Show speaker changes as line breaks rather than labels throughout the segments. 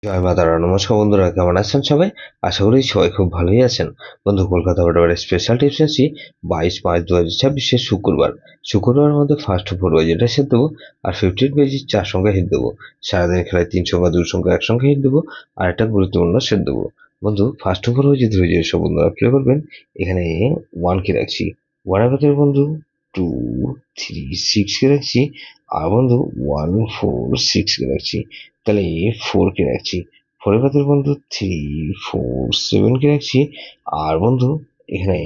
জয় মা তারা। নমস্কার বন্ধুরা, কেমন আছেন সবাই? আশা করি সবাই খুব ভালোই আছেন। বন্ধু, কলকাতা বরাবরের স্পেশাল টিপস আছি 22 মার্চ 2026 শুক্রবার। শুক্রবার মধ্যে ফার্স্ট 4 বাজে রেসে দেবো, আর 15 পেজি 4 সংখ্যা হিট দেবো। সারাদিন খেলায় 3 সংখ্যা 2 সংখ্যা 1 সংখ্যা হিট দেবো, আর একটা গুরুত্বপূর্ণ সেট দেবো। বন্ধু, ফার্স্ট 4 বাজে ধরে যে সব বন্ধুরা প্লে করবেন, এখানে 1 কে রাখছি। 1 এর ভেতরে বন্ধু 2, 3, 6 কে রাখছি, আর বন্ধু 1, 4, 6 কে রাখছি। তাহলে 4 কে রাখছি। 4 এর ভেতরে বন্ধু 3, 4, 7 কে রাখছি, আর বন্ধু এখানে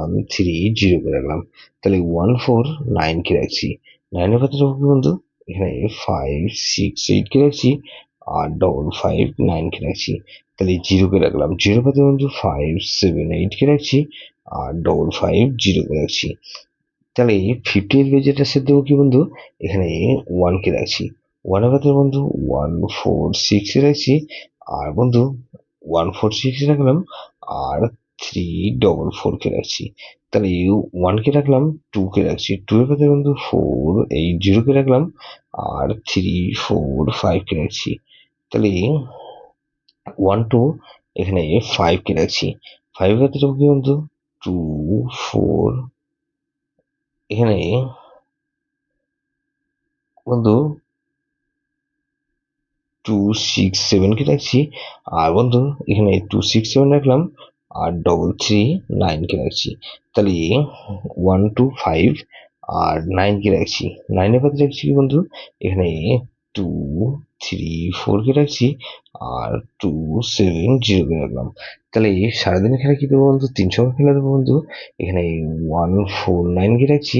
1, 3, 0 কে রাখলাম। তাহলে 1, 4, 9 কে রাখছি। 9 এর ভেতরে বন্ধু এখানে 5, 6, 8 কে রাখছি, আর 5, 9 কে রাখছি। তাহলে 0 কে রাখলাম। 0 এর ভেতরে বন্ধু 5, 7, 8 কে রাখছি, আর 5, 0 কে রাখছি। তাহলে 50 এর যেটা সেট দেবো কি বন্ধু, এখানে 1 কে রাখছি। 1 এর ভেতরে বন্ধু 1, 4, 6 এ রাখছি, আর বন্ধু 1, 4, 6 এ রাখলাম, আর 3, 4 কে রাখছি। তাহলে 1 কে রাখলাম, 2 কে রাখছি। 2 এর ভেতরে বন্ধু 4, 8, 0 কে রাখলাম, আর 3, 4, 5 কে রাখছি। তাহলে 1, 2 এখানে 5 কে রাখছি। 5 এর ভেতরে কি বন্ধু 2, 4 এখানে বন্ধু 2, 6, 7 কে রাখছি, আর বন্ধু এখানে 2, 6, 7 রাখলাম, আর 3, 9 কে রাখছি। তাহলে 1, 2, 5 আর 9 কে রাখছি। 9 এর ভেতরে রাখছি কি বন্ধু, এখানে 2, 3, 4 কে রাখছি, আর 2, 7, 0 কে রাখলাম। তাহলে সারাদিন খেলা কি দেবো বন্ধু, 3 সংখ্যা খেলা দেবো বন্ধু। এখানে 1, 4, 9 কে রাখছি,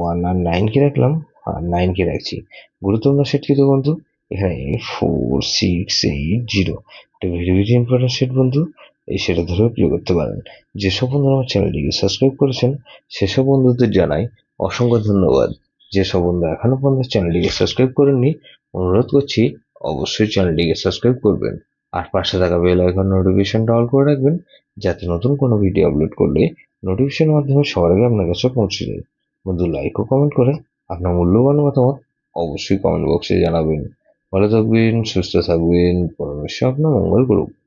1 আর 9 কে রাখলাম, আর 9 কে রাখছি। গুরুত্বপূর্ণ সেট কি দেবো বন্ধু, এখানে 4, 6, 8, 0। এটা ভেরি ভেরি ইম্পর্টেন্ট সেট বন্ধু। এই সেটা ধরেও প্লে করতে পারেন। যেসব বন্ধুরা আমার চ্যানেলটিকে সাবস্ক্রাইব করেছেন, সেসব বন্ধুদের জানাই অসংখ্য ধন্যবাদ। যেসব বন্ধু এখনো পর্যন্ত চ্যানেলটিকে সাবস্ক্রাইব করেননি, অনুরোধ করছি অবশ্যই চ্যানেলটিকে সাবস্ক্রাইব করবেন, আর পাশে থাকা বেল আইকন নোটিফিকেশনটা অল করে রাখবেন, যাতে নতুন কোনো ভিডিও আপলোড করলে নোটিফিকেশনের মাধ্যমে সবার আগে আপনার কাছে পৌঁছে যায়। বন্ধু, লাইক ও কমেন্ট করে আপনার মূল্যবান মতামত অবশ্যই কমেন্ট বক্সে জানাবেন। ভালো থাকবেন, সুস্থ থাকবেন, পরমেশ্বর আপনার মঙ্গল করুক।